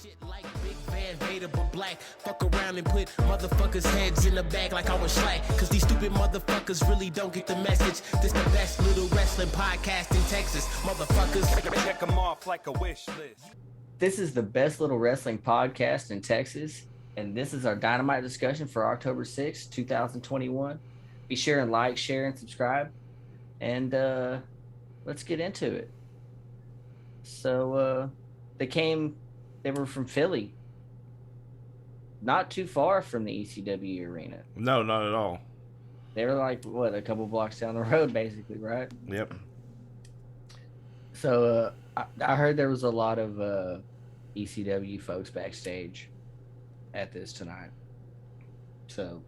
Shit like Big Van Vader but black. Fuck around and put motherfuckers' heads in the bag like I was slack. Cause these stupid motherfuckers really don't get the message. This the best little wrestling podcast in Texas. Motherfuckers, check them off like a wish list. This is the best little wrestling podcast in Texas. And this is our Dynamite Discussion for October 6th, 2021. Be sure and like, share, and subscribe. And let's get into it. So they were from Philly. Not too far from the ECW arena. No, not at all. They were like, what, a couple blocks down the road, basically, right? Yep. So I heard there was a lot of ECW folks backstage at this tonight. So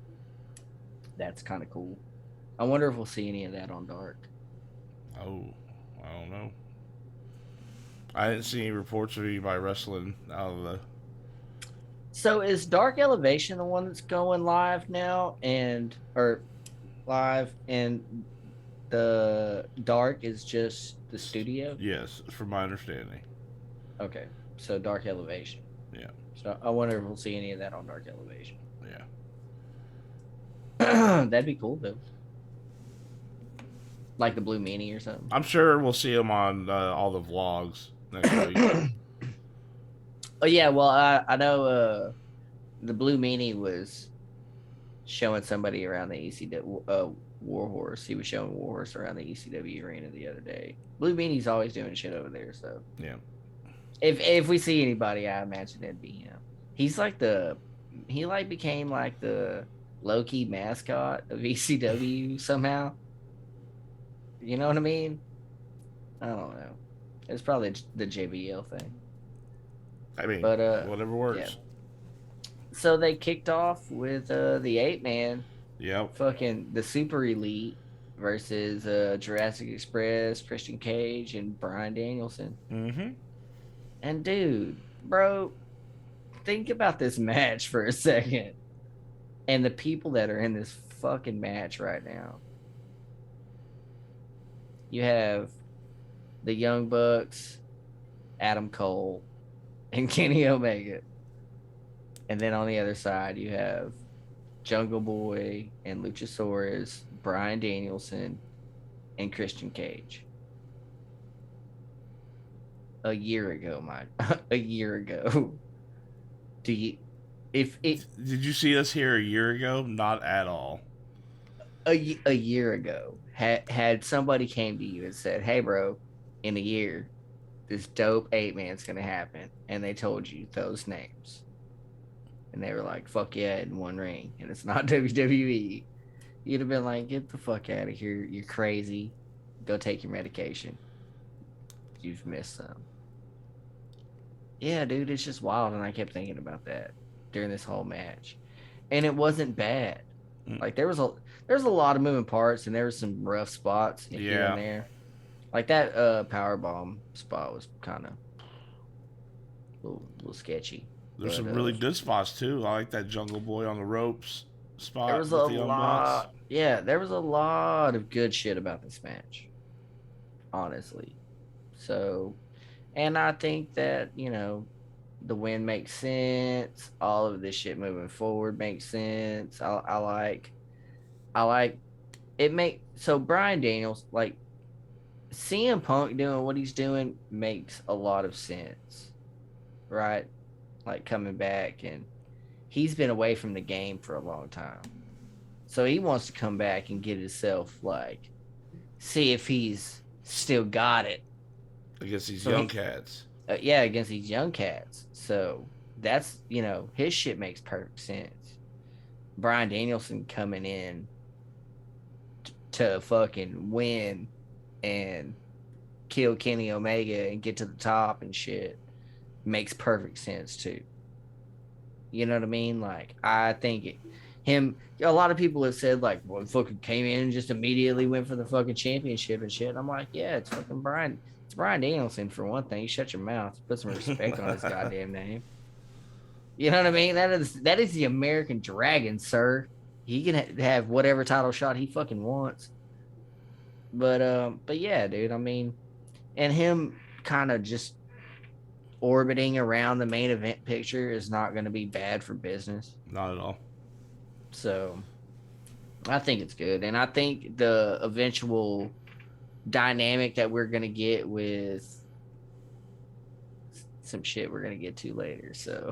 that's kind of cool. I wonder if we'll see any of that on Dark. Oh, I don't know. I didn't see any reports of anybody wrestling out of the... So is Dark Elevation the one that's going live now, and the Dark is just the studio? Yes, from my understanding. Okay, so Dark Elevation. Yeah. So I wonder if we'll see any of that on Dark Elevation. Yeah. That'd be cool, though. Like the Blue Meanie or something. I'm sure we'll see them on all the vlogs next week. Oh, yeah, well, I know the Blue Meanie was showing somebody around the ECW, Warhorse. He was showing Warhorse around the ECW arena the other day. Blue Meanie's always doing shit over there, so. Yeah. If we see anybody, I imagine it'd be him. He's like he became like the low-key mascot of ECW somehow. You know what I mean? I don't know. It's probably the JBL thing. I mean, but, whatever works. Yeah. So they kicked off with the 8-man. Yep. Fucking the Super Elite versus Jurassic Express, Christian Cage, and Bryan Danielson. Mm-hmm. And dude, bro, think about this match for a second. And the people that are in this fucking match right now. You have the Young Bucks, Adam Cole, and Kenny Omega. And then on the other side, you have Jungle Boy and Luchasaurus, Bryan Danielson, and Christian Cage. A year ago, Mike. A year ago. Did you see us here a year ago? Not at all. A year ago, had somebody came to you and said, "Hey, bro, in a year, this dope 8-man's gonna happen," and they told you those names, and they were like, "Fuck yeah!" in one ring, and it's not WWE, you'd have been like, "Get the fuck out of here! You're crazy. Go take your medication. You've missed some." Yeah, dude, it's just wild, and I kept thinking about that during this whole match, and it wasn't bad. Like there was a lot of moving parts, and there were some rough spots here and there. Like that powerbomb spot was kind of a little sketchy. There's some really good spots too. I like that Jungle Boy on the ropes spot. There was a lot. Yeah, there was a lot of good shit about this match. Honestly. So, and I think that, the win makes sense. All of this shit moving forward makes sense. I like it. So Bryan Daniels, like CM Punk doing what he's doing makes a lot of sense, right? Like coming back, and he's been away from the game for a long time, so he wants to come back and get himself see if he's still got it against these young cats. Against these young cats. So that's, his shit makes perfect sense. Bryan Danielson coming in to fucking win and kill Kenny Omega and get to the top and shit makes perfect sense too. You know what I mean? Like, I think a lot of people have said, like, well, fucking came in and just immediately went for the fucking championship and shit. I'm like, yeah, it's fucking Bryan. It's Bryan Danielson for one thing. You shut your mouth. Put some respect on his goddamn name. You know what I mean? That is the American Dragon, sir. He can have whatever title shot he fucking wants. But yeah, dude. I mean, and him kind of just orbiting around the main event picture is not going to be bad for business. Not at all. So I think it's good. And I think the eventual dynamic that we're going to get with some shit we're going to get to later. So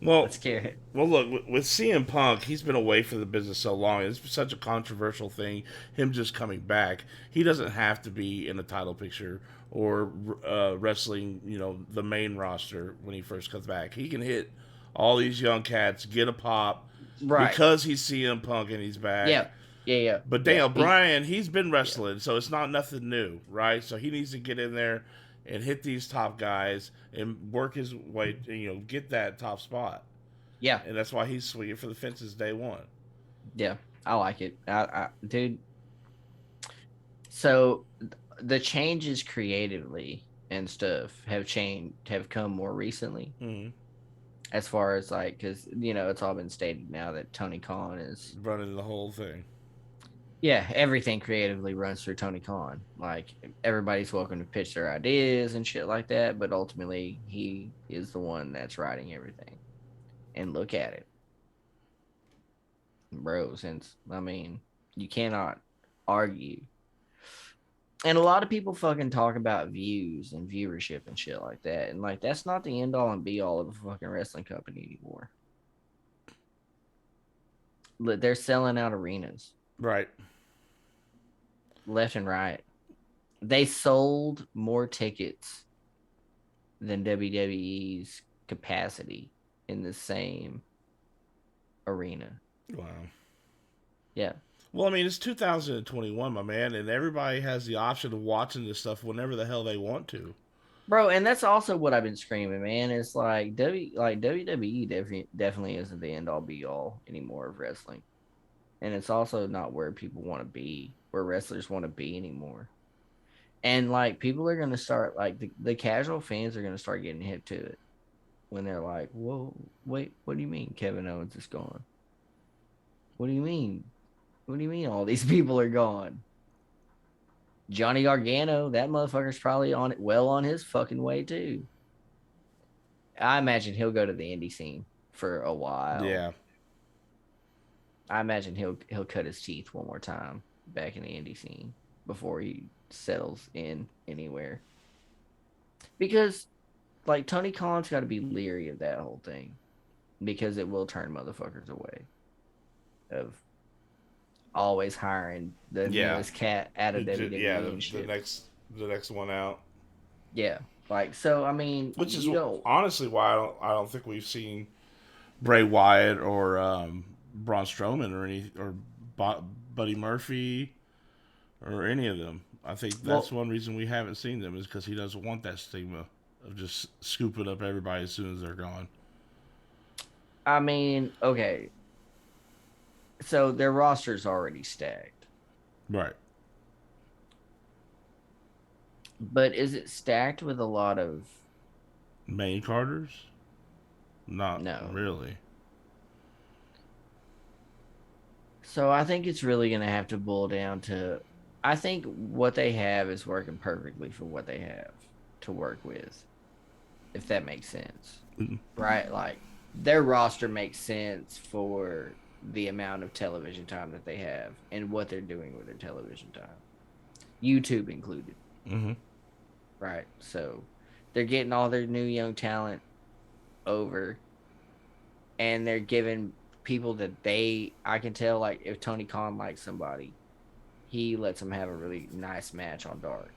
Well, let's carry it. Well, look, with CM Punk, he's been away from the business so long. It's such a controversial thing, him just coming back. He doesn't have to be in the title picture or wrestling, the main roster when he first comes back. He can hit all these young cats, get a pop, Right. because he's CM Punk and he's back. Yeah. But Daniel Bryan, he's been wrestling, so it's not nothing new, right? So he needs to get in there and hit these top guys and work his way, get that top spot. Yeah. And that's why he's swinging for the fences day one. Yeah, I like it. Dude. So the changes creatively and stuff have come more recently. Mm-hmm. As far as because it's all been stated now that Tony Khan is running the whole thing. Yeah, everything creatively runs through Tony Khan. Like, everybody's welcome to pitch their ideas and shit like that, but ultimately he is the one that's writing everything. And look at it, bro. You cannot argue. And a lot of people fucking talk about views and viewership and shit like that. And that's not the end all and be all of a fucking wrestling company anymore. They're selling out arenas. Right. Left and right. They sold more tickets than WWE's capacity in the same arena. Wow. Yeah. Well, it's 2021, my man, and everybody has the option of watching this stuff whenever the hell they want to. Bro, and that's also what I've been screaming, man. It's WWE definitely isn't the end all be all anymore of wrestling. And it's also not where people want to be, where wrestlers want to be anymore. And people are going to start, the casual fans are going to start getting hip to it when they're like, whoa, wait, what do you mean Kevin Owens is gone? What do you mean? What do you mean all these people are gone? Johnny Gargano, that motherfucker's probably on his fucking way too. I imagine he'll go to the indie scene for a while. Yeah. I imagine he'll cut his teeth one more time back in the indie scene before he settles in anywhere. Because Tony Khan's got to be leery of that whole thing, because it will turn motherfuckers away of always hiring the newest cat out of WWE and shit. The next one out. Yeah, which is honestly why I don't think we've seen Bray Wyatt or Braun Strowman or Buddy Murphy or any of them. I think that's one reason we haven't seen them, is because he doesn't want that stigma of just scooping up everybody as soon as they're gone. Okay. So their roster's already stacked. Right. But is it stacked with a lot of main carders? No. Really. So I think it's really going to have to boil down to, I think what they have is working perfectly for what they have to work with, if that makes sense. Mm-hmm. Right? Their roster makes sense for the amount of television time that they have and what they're doing with their television time, YouTube included. Mm-hmm. Right. So they're getting all their new young talent over, and they're giving people that I can tell, if Tony Khan likes somebody, he lets them have a really nice match on Dark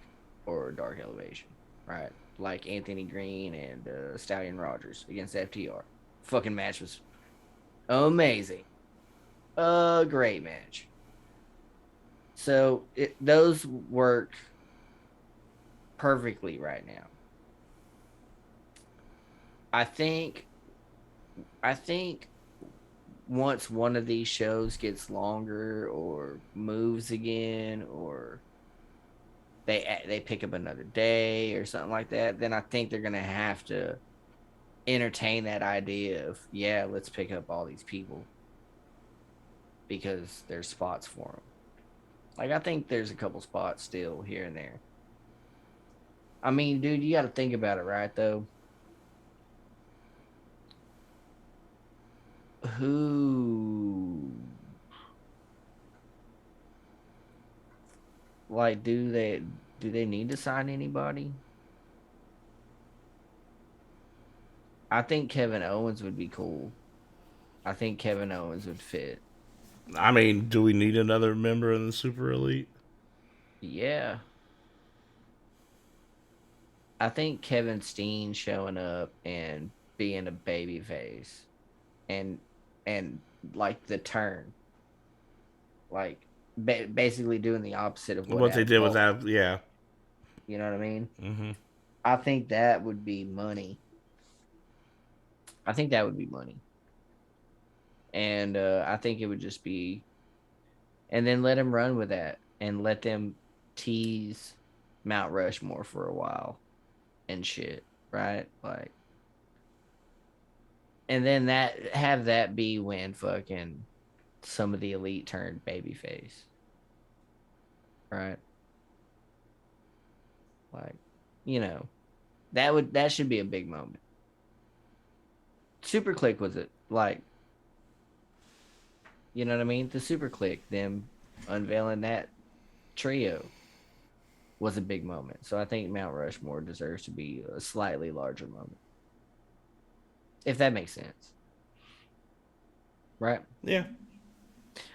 or Dark Elevation, right? Like Anthony Green and Stallion Rogers against FTR. Fucking match was amazing. A great match. So those work perfectly right now. I think once one of these shows gets longer or moves again, or they pick up another day or something like that, then I think they're going to have to entertain that idea of, let's pick up all these people because there's spots for them. I think there's a couple spots still here and there. Dude, you got to think about it, right, though? Who, like, do they need to sign anybody? I think Kevin Owens would be cool. I think Kevin Owens would fit. I mean, do we need another member in the Super Elite? Yeah. I think Kevin Steen showing up and being a baby face and like the turn, like basically doing the opposite of what What they Adam did with Cole. that, yeah. You know what I mean? Mm-hmm. I think that would be money. I think that would be money, and I think it would just be, and then let him run with that, and let them tease Mount Rushmore for a while, and shit, right? Like, and then that be when fucking some of the elite turned babyface, right? Like, you know, that should be a big moment. Super Click was it like, you know what I mean? The Super Click, them unveiling that trio was a big moment. So I think Mount Rushmore deserves to be a slightly larger moment, if that makes sense, right? Yeah.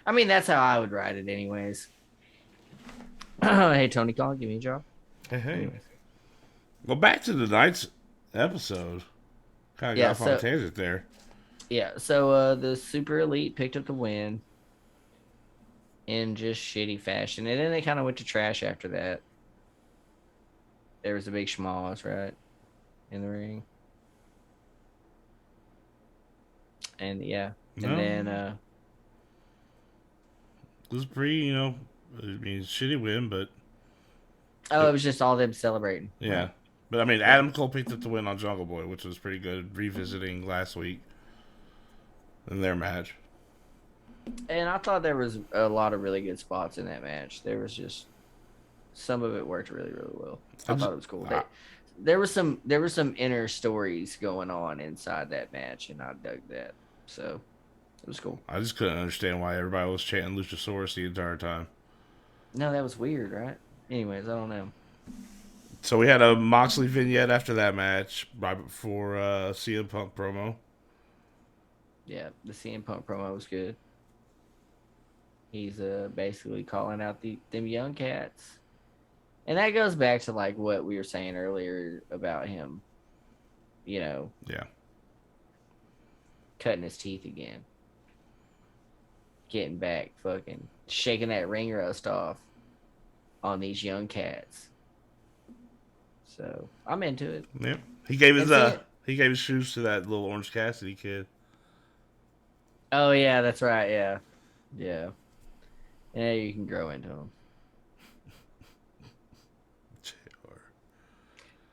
I mean, that's how I would write it, anyways. Hey, Tony Khan, give me a job. Hey. Anyways. Well, back to the night's episode. Kind of got off on a tangent there. Yeah, so the Super Elite picked up the win in just shitty fashion. And then they kind of went to trash after that. There was a big schmoz, right? In the ring. And yeah. And then it was pretty, I mean, shitty win, but it was just all them celebrating. yeah. Right? But I mean, Adam Cole picked up the win on Jungle Boy, which was pretty good. Revisiting last week in their match. And I thought there was a lot of really good spots in that match. There was just some of it worked really, really well. I thought it was cool. There was some inner stories going on inside that match, and I dug that. So it was cool. I just couldn't understand why everybody was chanting Luchasaurus the entire time. No, that was weird, right? Anyways, I don't know. So we had a Moxley vignette after that match, right before CM Punk promo. Yeah, the CM Punk promo was good. He's basically calling out them young cats. And that goes back to like what we were saying earlier about him, Yeah. cutting his teeth again. Getting back, fucking shaking that ring rust off on these young cats. So I'm into it. Yeah. He gave his shoes to that little Orange Cassidy kid. Oh yeah, that's right. Yeah. Yeah. Yeah, you can grow into them.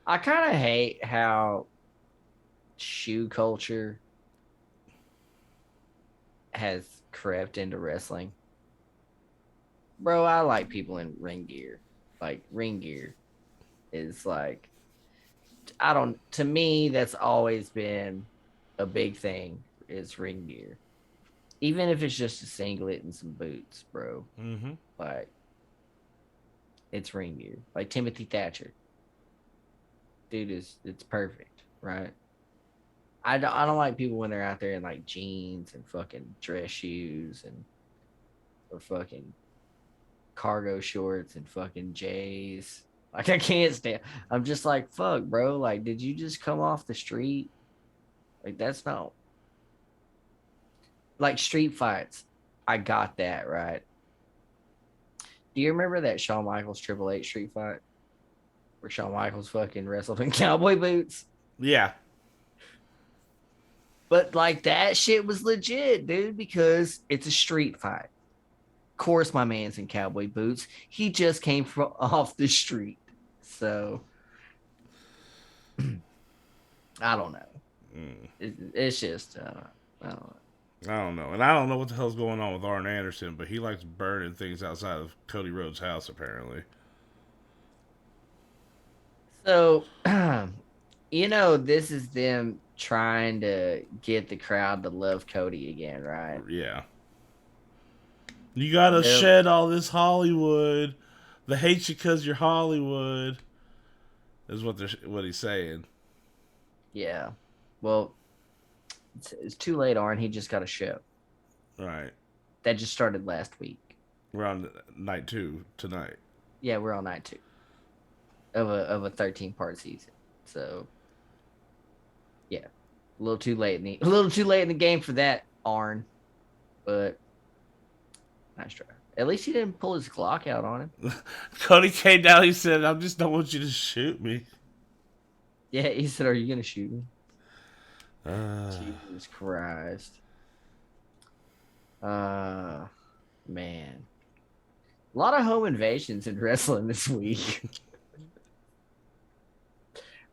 I kind of hate how shoe culture has crept into wrestling. Bro, I like people in ring gear. Like, ring gear is like, to me, that's always been a big thing, is ring gear. Even if it's just a singlet and some boots, bro. Mm-hmm. Like, it's ring gear. Like Timothy Thatcher. Dude, it's perfect, right? I don't like people when they're out there in like jeans and fucking dress shoes or fucking cargo shorts and fucking J's. Like, I can't stand. I'm just like, fuck, bro. Like, did you just come off the street? Like, that's not like street fights. I got that, right? Do you remember that Shawn Michaels Triple H street fight where Shawn Michaels fucking wrestled in cowboy boots? Yeah. But like, that shit was legit, dude, because it's a street fight. Of course, my man's in cowboy boots. He just came from off the street. So I don't know. It's just I don't know. I don't know. And I don't know what the hell's going on with Arn Anderson, but he likes burning things outside of Cody Rhodes' house, apparently. So, this is them trying to get the crowd to love Cody again, right? Yeah. You gotta They're- shed all this Hollywood. They hate you because you're Hollywood. Is what he's saying. Yeah. Well, it's too late, Arn. He just got a show. Right. That just started last week. We're on night 2 tonight. Yeah, we're on night 2 of a 13-part season. So, yeah, a little too late in the game for that, Arn. But nice try. At least he didn't pull his Glock out on him. Cody came down. He said, "I just don't want you to shoot me." Yeah, he said, "Are you gonna shoot me?" Jesus Christ. Man. A lot of home invasions in wrestling this week.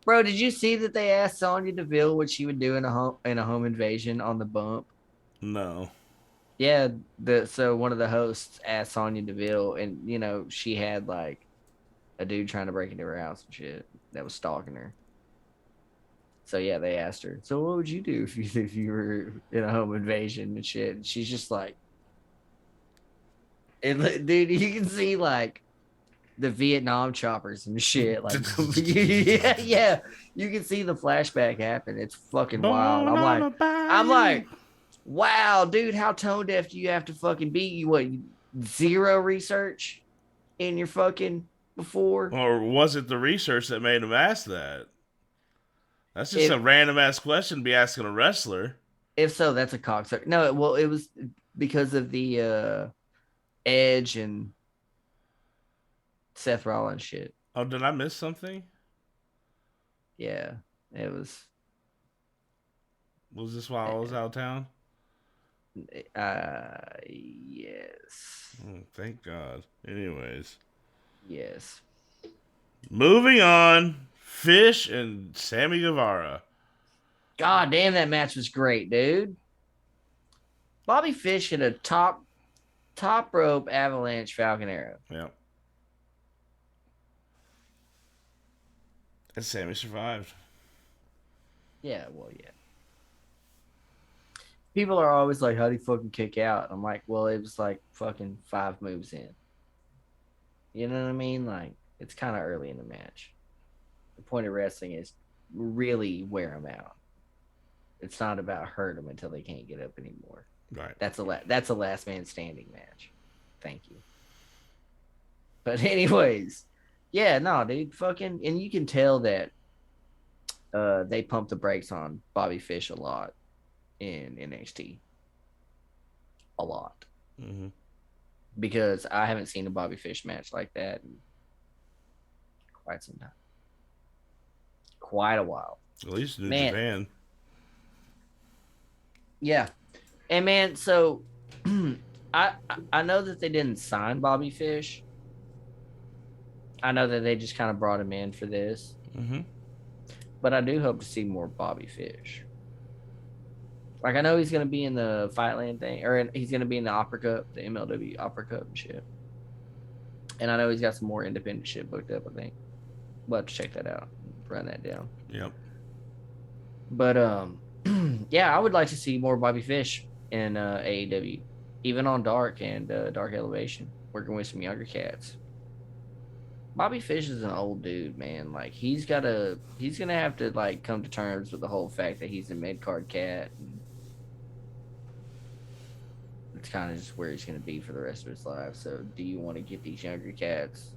Bro, did you see that they asked Sonya Deville what she would do in a home invasion on the bump? No. Yeah, so one of the hosts asked Sonya Deville, and you know, she had like a dude trying to break into her house and shit that was stalking her. So yeah, they asked her, so what would you do if you were in a home invasion and shit? And she's just like, dude, you can see like the Vietnam choppers and shit. Like, yeah, you can see the flashback happen. It's fucking wild. I'm like, wow, dude, how tone deaf do you have to fucking be? You what? Zero research in your fucking before? Or was it the research that made him ask that? That's just a random ass question to be asking a wrestler. If so, that's a cocksucker. No, well, it was because of the Edge and Seth Rollins shit. Oh, did I miss something? Yeah, it was. Was this while I was out of town? Yes. Oh, thank God. Anyways. Yes. Moving on. Fish and Sammy Guevara. God damn, that match was great, dude. Bobby Fish hit a top rope avalanche Falcon Arrow. Yep. And Sammy survived. Yeah, well, yeah. People are always like, how'd he fucking kick out? I'm like, well, it was like fucking 5 moves in. You know what I mean? Like, it's kind of early in the match. The point of wrestling is really wear them out. It's not about hurt them until they can't get up anymore. Right. That's a last man standing match. Thank you. But anyways, yeah, no, dude, fucking, and you can tell that they pumped the brakes on Bobby Fish a lot in NXT. A lot. Mm-hmm. Because I haven't seen a Bobby Fish match like that in quite some time. Quite a while. At least New Man. Japan. Yeah. And man, so I know that they didn't sign Bobby Fish. I know that they just kind of brought him in for this. Mm-hmm. But I do hope to see more Bobby Fish. Like, I know he's going to be in the Fightland thing, or he's going to be in the Opera Cup, the MLW Opera Cup and shit. And I know he's got some more independent shit booked up, I think. We'll have to check that out, run that down. Yep. But, yeah, I would like to see more Bobby Fish in AEW, even on Dark and Dark Elevation, working with some younger cats. Bobby Fish is an old dude, man. Like, he's gonna have to like come to terms with the whole fact that he's a mid-card cat. And it's kind of just where he's gonna be for the rest of his life. So, do you want to get these younger cats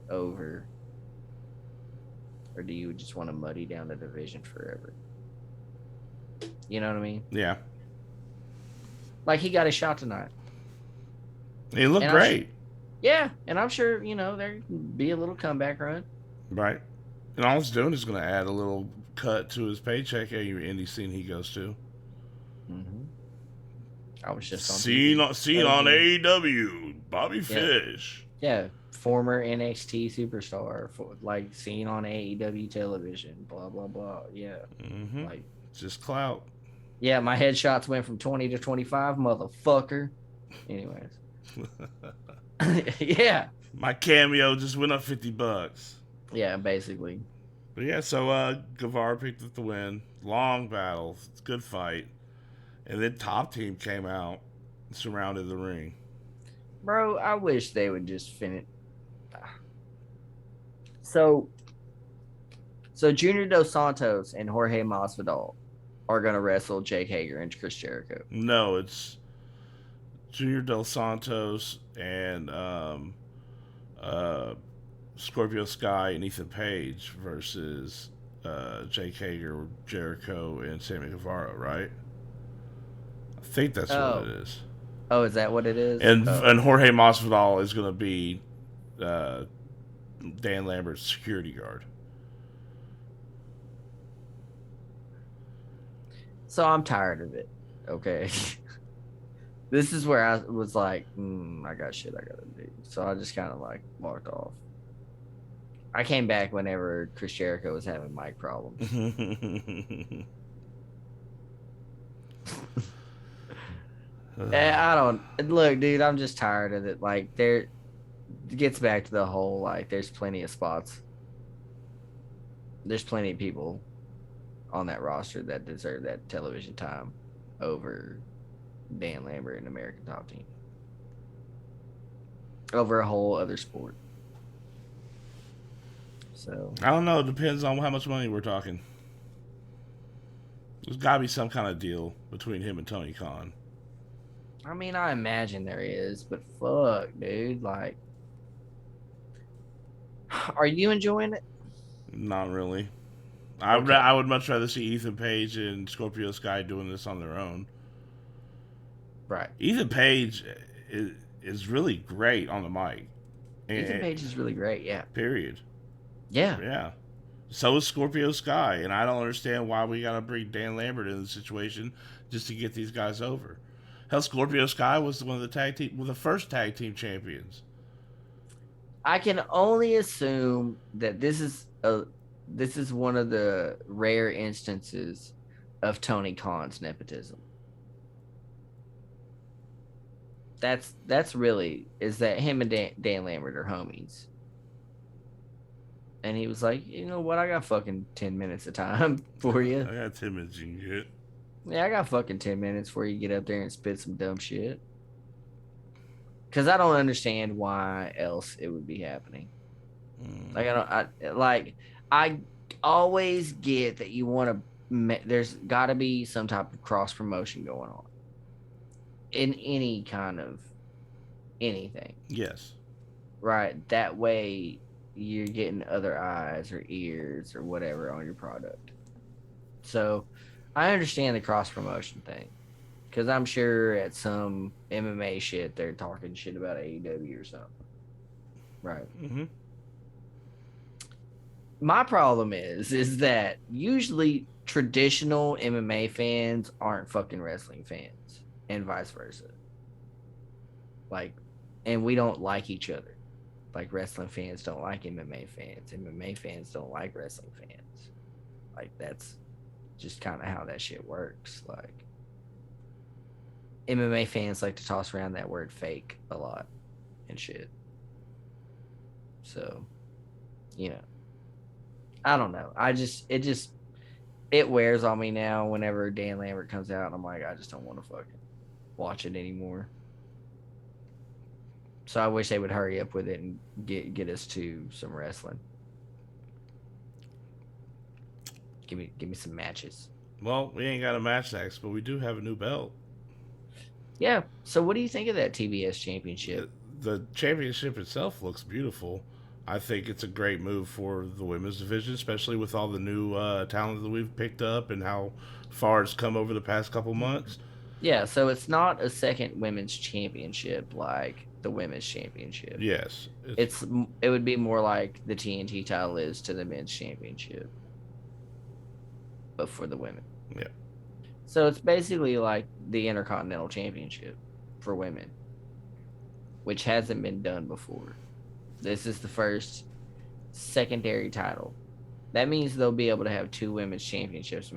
over, or do you just want to muddy down the division forever? You know what I mean? Yeah. Like, he got a shot tonight. He looked great. Yeah, and I'm sure, you know, there can be a little comeback run. Right. And all it's doing is going to add a little cut to his paycheck every indie scene he goes to. Mm-hmm. I was just on seen on AEW, Bobby Fish. Yeah, former NXT superstar, like seen on AEW television, blah, blah, blah. Yeah. Mm-hmm. Like, just clout. Yeah, my headshots went from 20 to 25, motherfucker. Anyways. Yeah. My cameo just went up $50. Yeah, basically. But yeah, so Guevara picked up the win. Long battle. It's a good fight. And then Top Team came out and surrounded the ring. Bro, I wish they would just finish. So, Junior Dos Santos and Jorge Masvidal are gonna wrestle Jake Hager and Chris Jericho. No, it's Junior Dos Santos and uh, Scorpio Sky and Ethan Page versus Jake Hager, Jericho, and Sammy Guevara, right? I think that's what it is. Oh, is that what it is? And Jorge Masvidal is going to be uh, Dan Lambert's security guard. So I'm tired of it. Okay. This is where I was like, I got shit I gotta do. So I just kind of like walked off. I came back whenever Chris Jericho was having mic problems. I don't look, dude. I'm just tired of it. Like, it gets back to the whole like, there's plenty of spots. There's plenty of people on that roster that deserve that television time over Dan Lambert and American Top Team, over a whole other sport. So I don't know. It depends on how much money we're talking. There's got to be some kind of deal between him and Tony Khan. I mean, I imagine there is, but fuck, dude. Like, are you enjoying it? Not really. Okay. I would much rather see Ethan Page and Scorpio Sky doing this on their own. Right. Ethan Page is really great on the mic. Ethan Page is really great, yeah. Period. Yeah. Yeah. So is Scorpio Sky, and I don't understand why we gotta bring Dan Lambert in the situation just to get these guys over. Hell, Scorpio Sky was one of the first tag team champions. I can only assume that this is one of the rare instances of Tony Khan's nepotism. That's really, is that him and Dan Lambert are homies. And he was like, you know what? I got fucking 10 minutes of time for you. I got 10 minutes you can get. Yeah, I got fucking 10 minutes for you to get up there and spit some dumb shit. Because I don't understand why else it would be happening. Like, I always get that you want to, there's got to be some type of cross promotion going on in any kind of anything. Yes. Right. That way you're getting other eyes or ears or whatever on your product. So I understand the cross promotion thing, because I'm sure at some MMA shit they're talking shit about AEW or something. Right. Mm-hmm. My problem is that usually traditional MMA fans aren't fucking wrestling fans, and vice versa. Like, and we don't like each other. Like, wrestling fans don't like MMA fans. MMA fans don't like wrestling fans. Like, that's just kind of how that shit works. Like, MMA fans like to toss around that word fake a lot and shit. So, you know, I don't know. It wears on me now whenever Dan Lambert comes out, and I'm like, I just don't want to fucking watch it anymore. So I wish they would hurry up with it and get us to some wrestling. Give me some matches. Well, we ain't got a match next, but we do have a new belt. Yeah. So what do you think of that TBS championship? The championship itself looks beautiful. I think it's a great move for the women's division, especially with all the new talent that we've picked up and how far it's come over the past couple months. Yeah, so it's not a second women's championship like the women's championship. Yes. It would be more like the TNT title is to the men's championship, but for the women. Yeah. So it's basically like the Intercontinental Championship for women, which hasn't been done before. This is the first secondary title. That means they'll be able to have two women's championship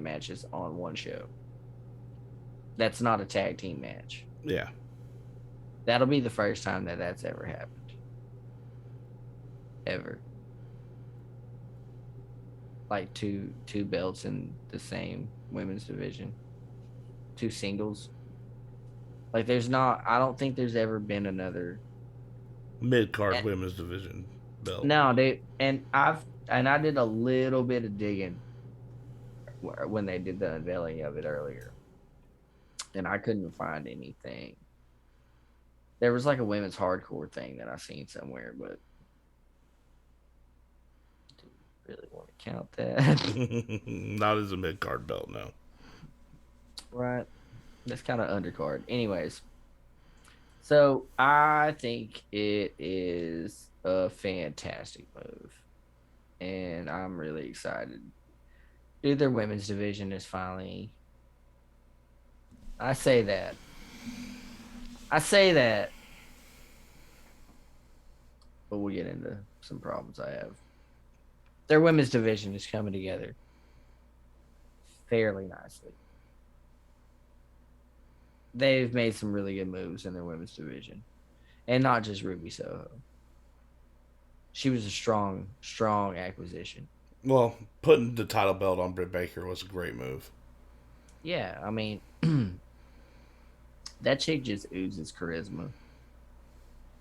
matches on one show. That's not a tag team match. Yeah. That'll be the first time that that's ever happened. Ever. like two belts in the same women's division, two singles. Like there's not. I don't think there's ever been another. Mid card And, women's division belt. no, they and I did a little bit of digging when they did the unveiling of it earlier, and I couldn't find anything. There was like a women's hardcore thing that I seen somewhere, but do you really want to count that? Not as a mid card belt, no. Right. That's kind of undercard. Anyways, so I think it is a fantastic move, and I'm really excited. Dude, their women's division is finally. I say that. I say that, but we'll get into some problems I have. Their women's division is coming together fairly nicely. They've made some really good moves in their women's division, and not just Ruby Soho. She was a strong acquisition. Well, putting the title belt on Britt Baker was a great move. Yeah, I mean, that chick just oozes charisma.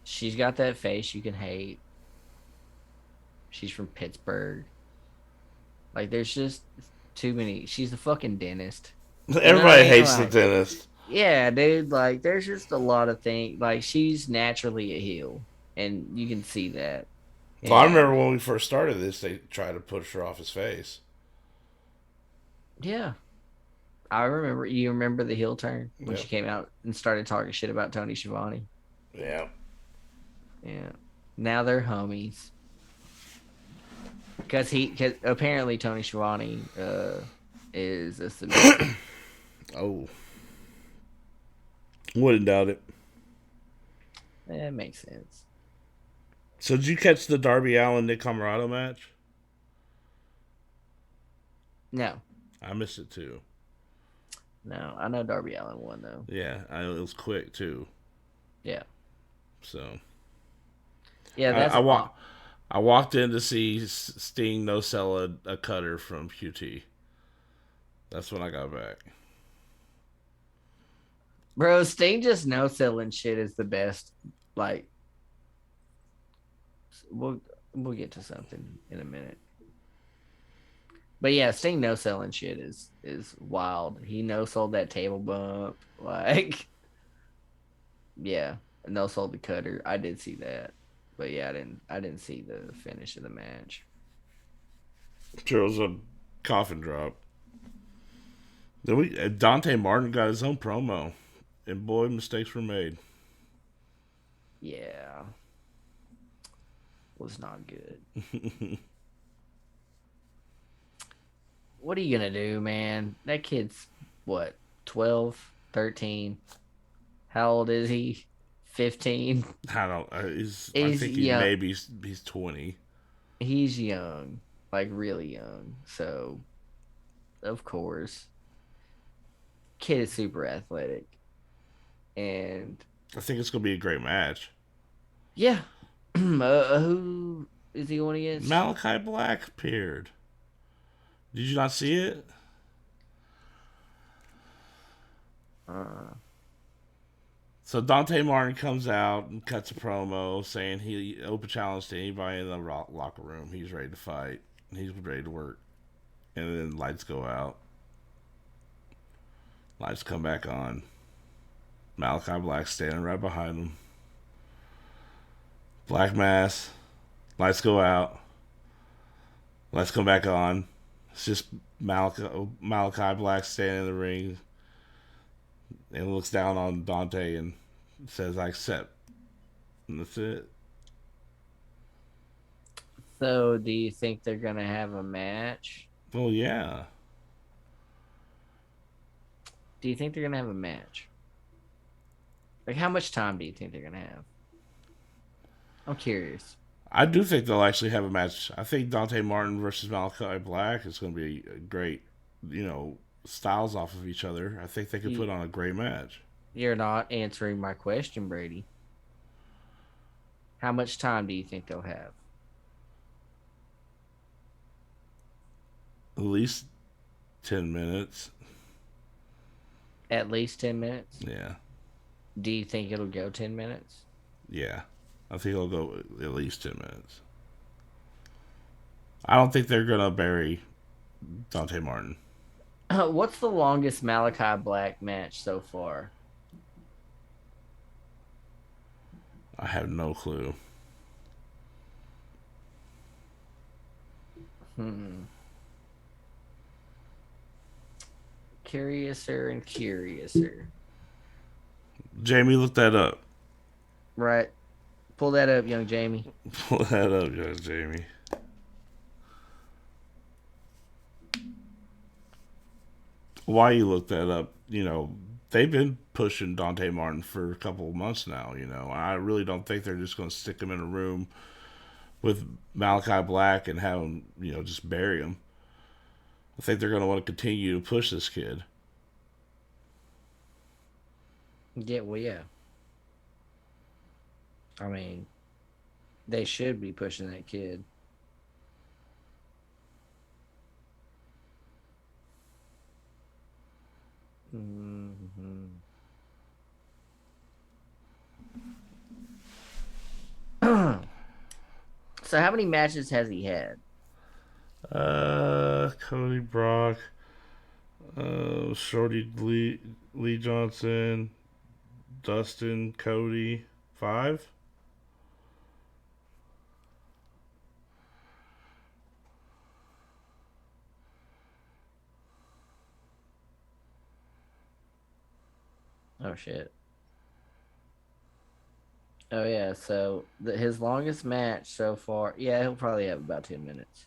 She's got that face you can hate. She's from Pittsburgh. Like, there's just too many. She's a fucking dentist. Everybody hates the dentist. Yeah, dude. Like, there's just a lot of things. Like, she's naturally a heel, and you can see that. Well, I remember when we first started this, they tried to push her off his face. Yeah. I remember. You remember the heel turn when Yep. she came out and started talking shit about Tony Schiavone? Yeah. Yeah. Now they're homies. Because apparently Tony Schiavone is a submissive. Oh. Wouldn't doubt it. That makes sense. So did you catch the Darby Allin Nick Comoroto match? No. I missed it too. No. I know Darby Allin won, though. Yeah, it was quick too. Yeah. So. Yeah, that's I walked in to see Sting no sell a cutter from QT. That's when I got back. Bro, Sting just no selling shit is the best. Like, we'll get to something in a minute. But yeah, Sting no selling shit is wild. He no sold that table bump. Like, yeah, no sold the cutter. I did see that. But yeah, I didn't see the finish of the match. Sure, it was a coffin drop. Then Dante Martin got his own promo, and boy, mistakes were made. Yeah, was not good. What are you gonna do, man? That kid's what, 12, 13? How old is he? 15. I don't. I think young. he's 20. He's young, like really young. So, of course, kid is super athletic, and I think it's gonna be a great match. yeah. Who is he going against? Malachi Black appeared. Did you not see it? So Dante Martin comes out and cuts a promo saying he open challenge to anybody in the locker room. He's ready to fight. He's ready to work. And then lights go out. Lights come back on. Malachi Black standing right behind him. Black mask. Lights go out. Lights come back on. It's just Malachi Black standing in the ring and looks down on Dante and says, "I accept." And that's it. So, do you think they're gonna have a match? Well, yeah. Do you think they're gonna have a match? Like, how much time do you think they're gonna have? I'm curious. I do think they'll actually have a match. I think Dante Martin versus Malachi Black is going to be a great, styles off of each other. I think they could put on a great match. You're not answering my question, Brady. How much time do you think they'll have? At least 10 minutes. At least 10 minutes? Yeah. Do you think it'll go 10 minutes? Yeah. I think it'll go at least 10 minutes. I don't think they're going to bury Dante Martin. What's the longest Malachi Black match so far? I have no clue. Curiouser and curiouser. Jamie, look that up. Right. Pull that up, young Jamie. Pull that up, young Jamie. Why you look that up? They've been pushing Dante Martin for a couple of months now. I really don't think they're just going to stick him in a room with Malachi Black and have him, just bury him. I think they're going to want to continue to push this kid. Yeah, well, yeah. I mean, they should be pushing that kid. Mm-hmm. So how many matches has he had? Cody Brock, Shorty Lee Johnson, Dustin, Cody, 5. Oh shit. Oh yeah, so his longest match so far, yeah, he'll probably have about 10 minutes.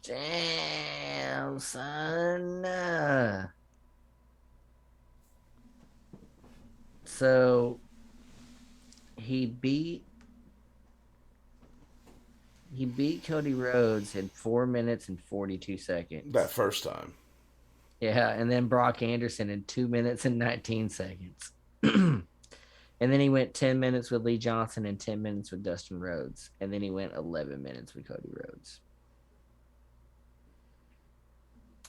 Damn, son. So he beat Cody Rhodes in 4 minutes and 42 seconds. That first time. Yeah, and then Brock Anderson in 2 minutes and 19 seconds. And then he went 10 minutes with Lee Johnson and 10 minutes with Dustin Rhodes. And then he went 11 minutes with Cody Rhodes.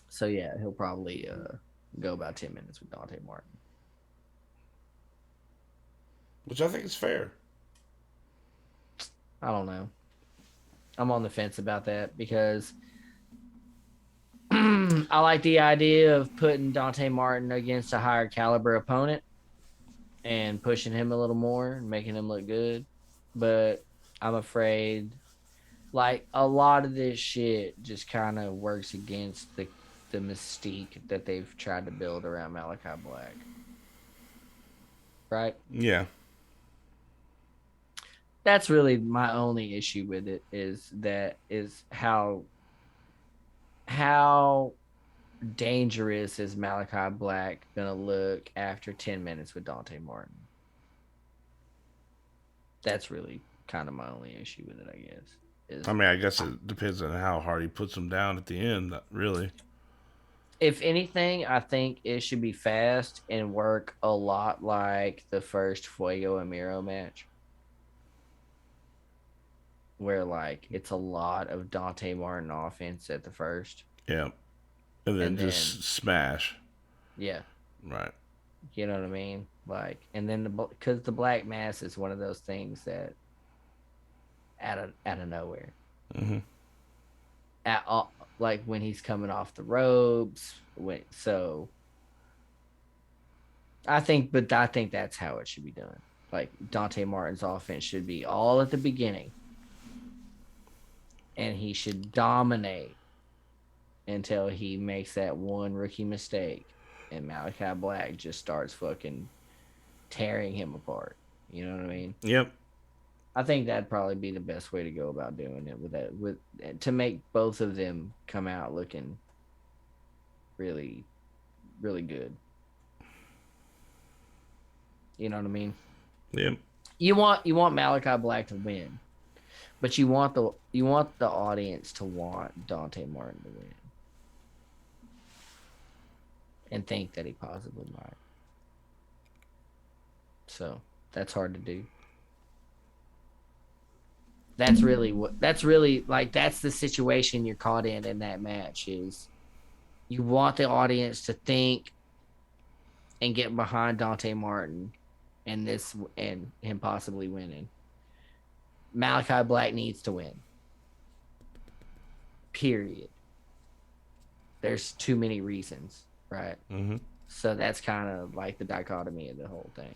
So, yeah, he'll probably go about 10 minutes with Dante Martin. Which I think is fair. I don't know. I'm on the fence about that because I like the idea of putting Dante Martin against a higher caliber opponent and pushing him a little more and making him look good. But I'm afraid, like, a lot of this shit just kind of works against the mystique that they've tried to build around Malachi Black. Right? Yeah. That's really my only issue with it is how dangerous is Malachi Black gonna look after 10 minutes with Dante Martin? That's really kind of my only issue with it, I guess. I guess it depends on how hard he puts him down at the end, really. If anything, I think it should be fast and work a lot like the first Fuego and Miro match. Where, like, it's a lot of Dante Martin offense at the first. Yeah. And then just smash. Yeah. Right. You know what I mean? Like, and then because the Black Mass is one of those things that out of nowhere. Mm-hmm. Like when he's coming off the ropes. I think that's how it should be done. Like Dante Martin's offense should be all at the beginning. And he should dominate until he makes that one rookie mistake. And Malachi Black just starts fucking tearing him apart. You know what I mean? Yep. I think that'd probably be the best way to go about doing it to make both of them come out looking really, really good. You know what I mean? Yep. You want Malachi Black to win, but you want the audience to want Dante Martin to win and think that he possibly might. So that's hard to do. That's really that's the situation you're caught in that match is you want the audience to think and get behind Dante Martin and him possibly winning. Malachi Black needs to win. Period. There's too many reasons, right? Mm-hmm. So that's kind of like the dichotomy of the whole thing.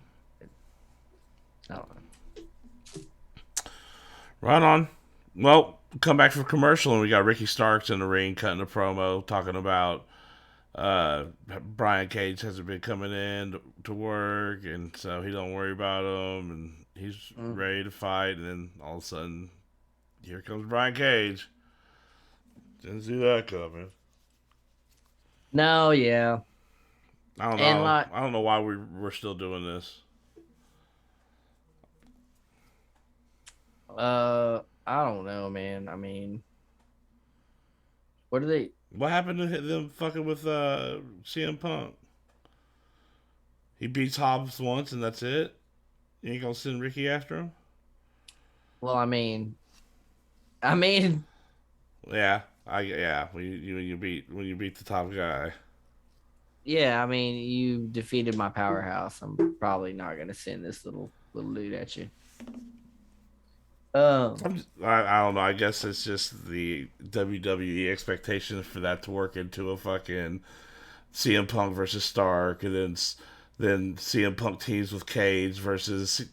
I don't know. Right on. Well, come back from commercial and we got Ricky Starks in the ring cutting a promo talking about Brian Cage hasn't been coming in to work, and so he don't worry about him, and he's ready to fight. And then all of a sudden, here comes Brian Cage. Didn't see that coming. No, yeah. I don't know. I don't know why we're still doing this. I don't know, man. I mean, what are they? What happened to them fucking with CM Punk? He beats Hobbs once and that's it. You ain't gonna send Ricky after him? Well, I mean, yeah. When you beat the top guy. yeah. I mean, you defeated my powerhouse. I'm probably not gonna send this little dude at you. I don't know. I guess it's just the WWE expectation for that to work into a fucking CM Punk versus Stark, and then CM Punk teams with Cage versus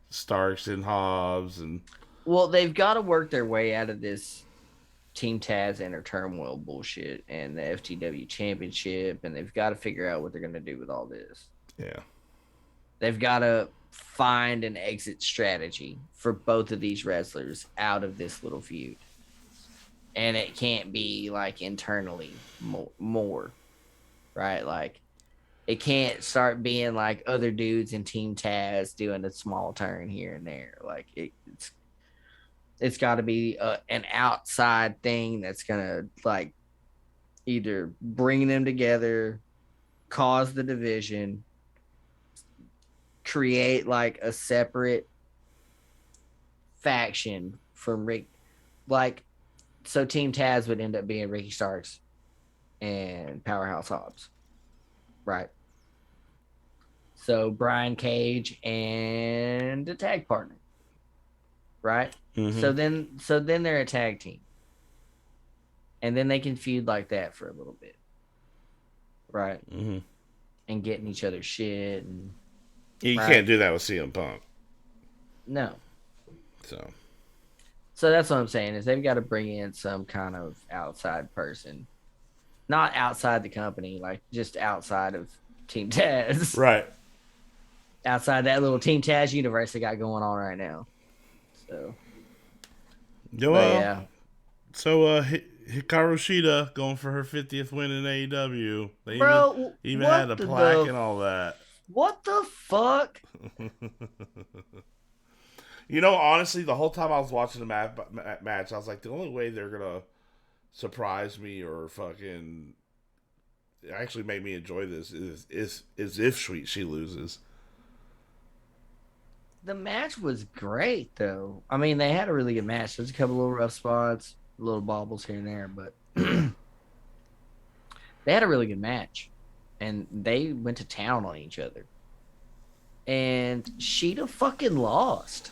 Starks and Hobbs, and well, they've got to work their way out of this Team Taz Inner Turmoil bullshit and the FTW Championship, and they've got to figure out what they're gonna do with all this. Yeah, they've got to find an exit strategy for both of these wrestlers out of this little feud. And it can't be like internally more, right? Like it can't start being like other dudes in Team Taz doing a small turn here and there. Like it's got to be an outside thing that's gonna like either bring them together, cause the division, create like a separate faction from Rick, like so Team Taz would end up being Ricky Starks and Powerhouse Hobbs, right? So Brian Cage and a tag partner, right? Mm-hmm. So then they're a tag team, and then they can feud like that for a little bit, right? Mm-hmm. And getting each other's shit and. You can't do that with CM Punk. No. So that's what I'm saying is they've got to bring in some kind of outside person. Not outside the company, like just outside of Team Taz. Right. Outside that little Team Taz universe they got going on right now. So. Yeah. So Hikaru Shida going for her 50th win in AEW. They even had a plaque and all that. What the fuck? You know, honestly, the whole time I was watching the match, I was like, the only way they're going to surprise me or fucking actually make me enjoy this is if she loses. The match was great, though. I mean, they had a really good match. There's a couple little rough spots, little bobbles here and there, but they had a really good match. And they went to town on each other. And Sheeta fucking lost.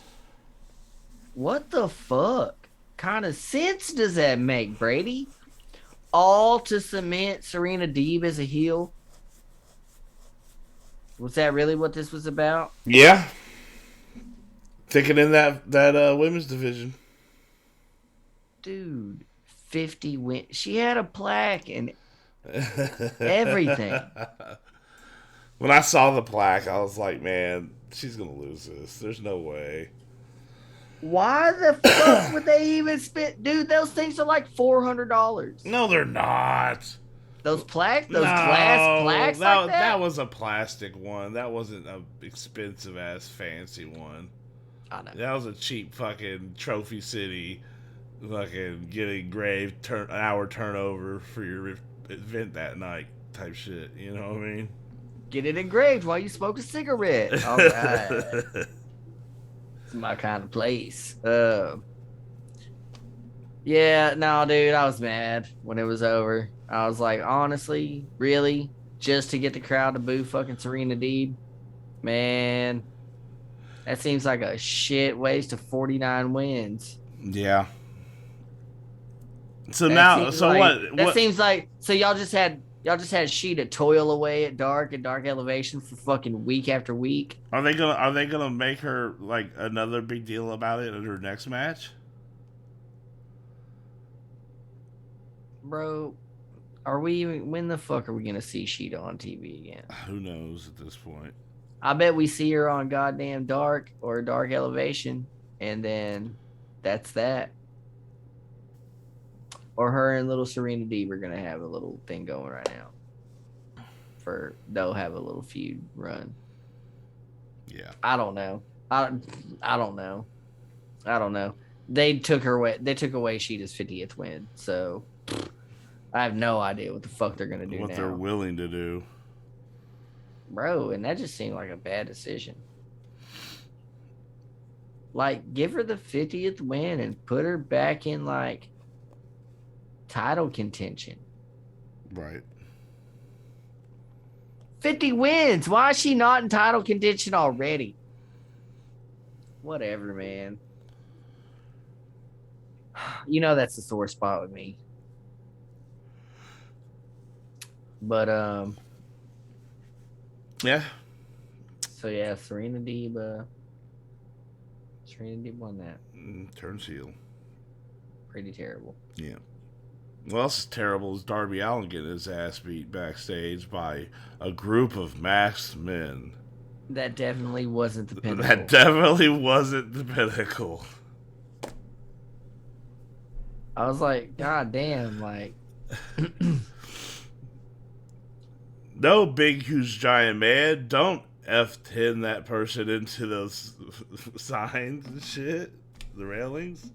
What the fuck kind of sense does that make, Brady? All to cement Serena Deeb as a heel? Was that really what this was about? Yeah. Thinking in that women's division. Dude, 50 wins. She had a plaque and everything. When I saw the plaque, I was like, man, she's going to lose this. There's no way. Why the fuck would they even spend? Dude, those things are like $400. No, they're not. Those glass plaques like that? That was a plastic one. That wasn't an expensive-ass fancy one. I know. That was a cheap fucking Trophy City fucking get engraved an hour turnover for your event that night type shit. You know what I mean? Get it engraved while you smoke a cigarette. All right. It's my kind of place. Yeah, no, dude, I was mad when it was over. I was like, honestly, really? Just to get the crowd to boo fucking Serena Deeb? Man, that seems like a shit waste of 49 wins. Yeah. So That now, seems so like what? that What seems like so y'all just had Sheeta toil away at Dark and Dark Elevation for fucking week after week. are they gonna? Are they gonna make her like another big deal about it in her next match? Bro, are we when the fuck are we gonna see Sheeta on TV again? Who knows at this point? I bet we see her on goddamn Dark or Dark Elevation, and then that's that. Or her and little Serena Deeb are gonna have a little thing going right now. They'll have a little feud run. Yeah. I don't know. I don't know. I don't know. They took away Sheeta's 50th win, so I have no idea what the fuck they're gonna do What now, they're willing to do. bro. And that just seemed like a bad decision. Like, give her the 50th win and put her back in like title contention. Right. 50 wins. Why is she not in title contention already? Whatever, man. You know that's the sore spot with me. But Yeah. so yeah, Serena Deeb won that. Turns heel. Pretty terrible. Yeah. Well, else is terrible is Darby Allin getting his ass beat backstage by a group of masked men. That definitely wasn't the pinnacle. That definitely wasn't the pinnacle. I was like, God damn, like No, big, huge, giant man. Don't F10 that person into those signs and shit. The railings.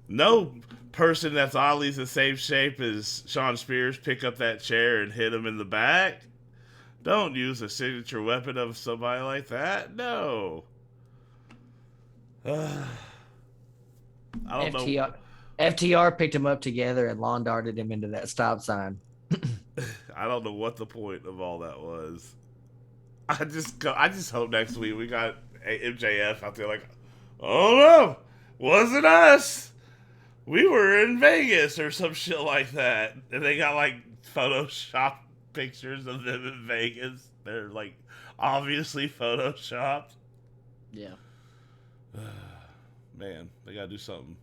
No person that's oddly the same shape as Sean Spears pick up that chair and hit him in the back. Don't use a signature weapon of somebody like that. No. I don't know. FTR picked him up together and lawn darted him into that stop sign. I don't know what the point of all that was. I just hope next week we got MJF out there like, oh no, wasn't us. We were in Vegas or some shit like that. And they got like Photoshop pictures of them in Vegas. They're like obviously Photoshopped. Yeah. Man, they gotta do something.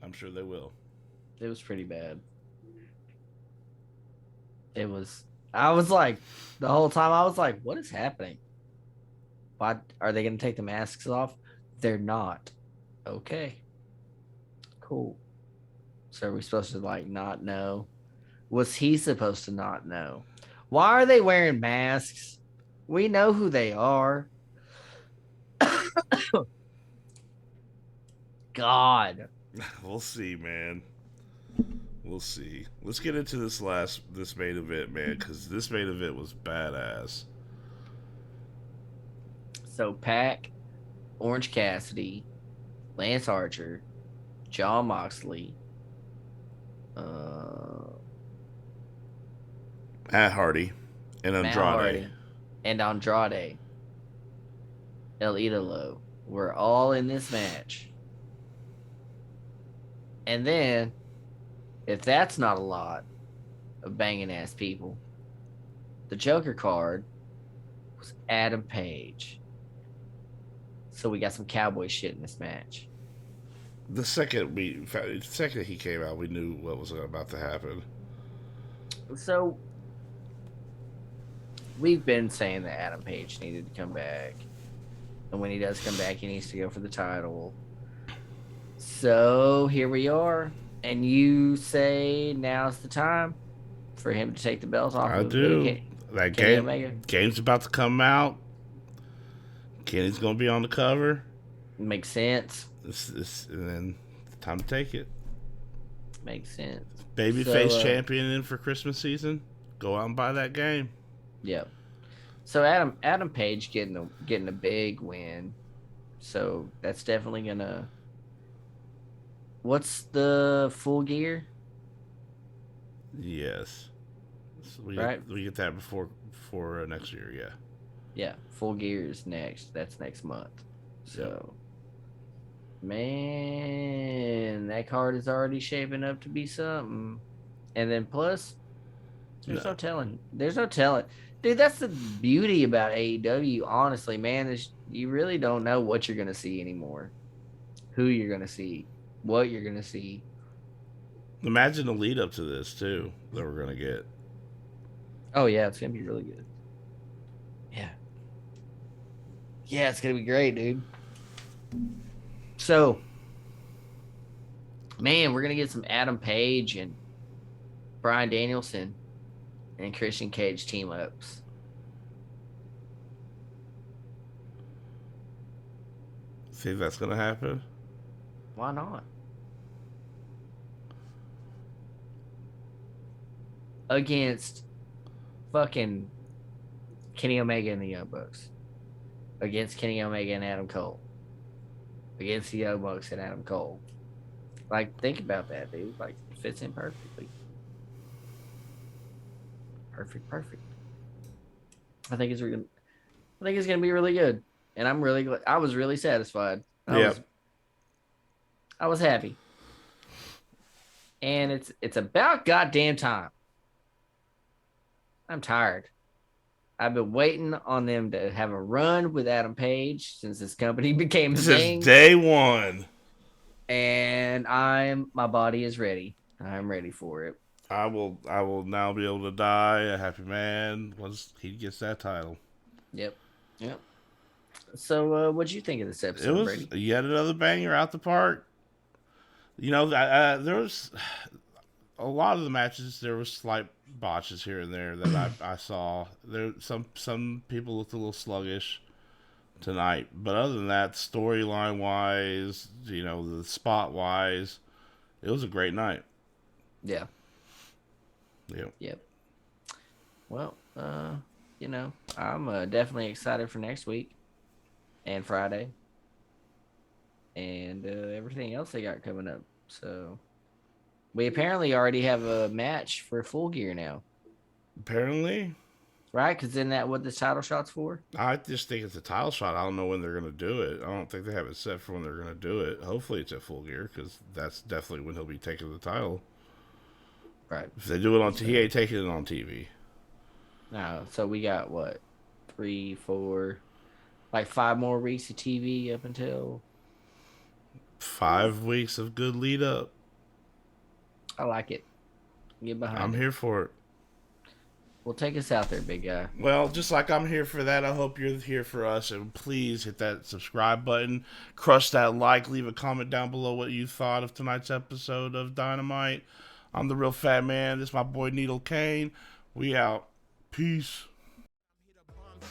I'm sure they will. It was pretty bad. I was like, the whole time I was like, what is happening? Why are they going to take the masks off? They're not. Okay. Cool. So are we supposed to like not know? Was he supposed to not know? Why are they wearing masks? We know who they are. God. We'll see, man. We'll see. Let's get into this main event, man, because this main event was badass. So Pac, Orange Cassidy, Lance Archer, Jon Moxley, Matt Hardy and Andrade. El Idolo were all in this match. And then, if that's not a lot of banging ass people, the Joker card was Adam Page. So we got some cowboy shit in this match. The second he came out, we knew what was about to happen. So we've been saying that Adam Page needed to come back. And when he does come back, he needs to go for the title. So here we are. And you say now's the time for him to take the belt off. I of do. That game's about to come out. Kenny's going to be on the cover. Makes sense. And then it's time to take it. Makes sense. Babyface champion in for Christmas season. Go out and buy that game. Yep. So Adam Page getting a big win. So that's definitely gonna. What's the Full Gear? Yes. So we get that before next year. Yeah. Yeah, Full Gear is next. That's next month. So, man, that card is already shaping up to be something. And then plus, there's no telling. There's no telling. Dude, that's the beauty about AEW, honestly, man, is you really don't know what you're going to see anymore. Who you're going to see. What you're going to see. Imagine the lead up to this, too, that we're going to get. Oh, yeah, it's going to be really good. Yeah. Yeah, it's going to be great, dude. So, man, we're going to get some Adam Page and Bryan Danielson and Christian Cage team ups. Think that's going to happen? Why not? Against fucking Kenny Omega and the Young Bucks. Against Kenny Omega and Adam Cole. Against the Young Bucks and Adam Cole. Like, think about that, dude. Like, it fits in perfectly. Perfect. I think it's gonna be really good, and I'm really glad. I was really satisfied. I was happy, and it's about goddamn time. I'm tired. I've been waiting on them to have a run with Adam Page since this company became a thing. Since day one. And my body is ready. I'm ready for it. I will now be able to die a happy man once he gets that title. Yep. So, what'd you think of this episode, It was Brady? yet another banger out the park. You know, there was a lot of the matches. There was slight botches here and there that I saw. There some people looked a little sluggish tonight, but other than that, storyline wise, you know, the spot wise, it was a great night. Yeah. Yep. Well, you know, I'm definitely excited for next week and Friday and everything else they got coming up. So we apparently already have a match for Full Gear now. Apparently. Right? Because isn't that what this title shot's for? I just think it's a title shot. I don't know when they're going to do it. I don't think they have it set for when they're going to do it. Hopefully it's at Full Gear because that's definitely when he'll be taking the title. Right. If they do it on TV, he ain't taking it on TV. No, so we got what? 3, 4, like 5 more weeks of TV up until 5 weeks of good lead up. I like it. Get behind I'm it. here for it. Well, take us out there, big guy. Well, just like I'm here for that, I hope you're here for us. And please hit that subscribe button. Crush that like. Leave a comment down below what you thought of tonight's episode of Dynamite. I'm the Real Fat Man. This is my boy Needle Kane. We out. Peace.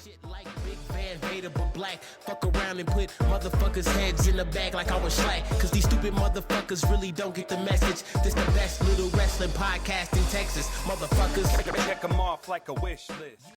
Shit like Big Van Vader but black. Fuck around and put motherfuckers' heads in the bag like I was slack. Cause these stupid motherfuckers really don't get the message. This the best little wrestling podcast in Texas. Motherfuckers. Check them off like a wish list.